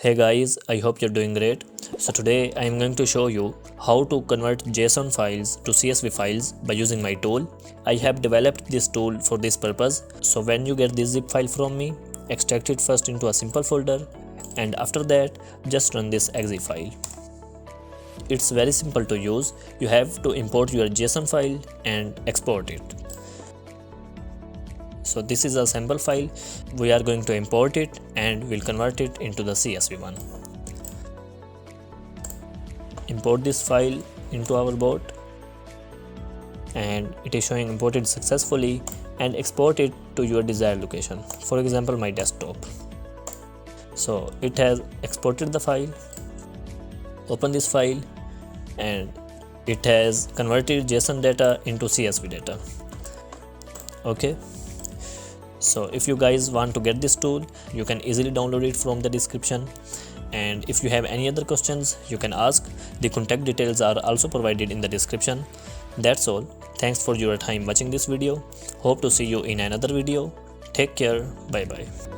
Hey guys, I hope you're doing great. So today I am going to show you how to convert JSON files to CSV files by using my tool. I have developed this tool for this purpose. So when you get this zip file from me, extract it first into a simple folder and after that just run this exe file. It's very simple to use. You have to import your JSON file and export it. So this is a sample file. We are going to import it and we'll convert it into the CSV one. Import this file into our bot and it is showing imported successfully, and export it to your desired location, for example my desktop. So it has exported the file. Open this file and it has converted JSON data into CSV data. Okay. So if you guys want to get this tool, you can easily download it from the description, and if you have any other questions you can ask. The contact details are also provided in the description. That's all. Thanks for your time watching this video. Hope to see you in another video. Take care. Bye bye.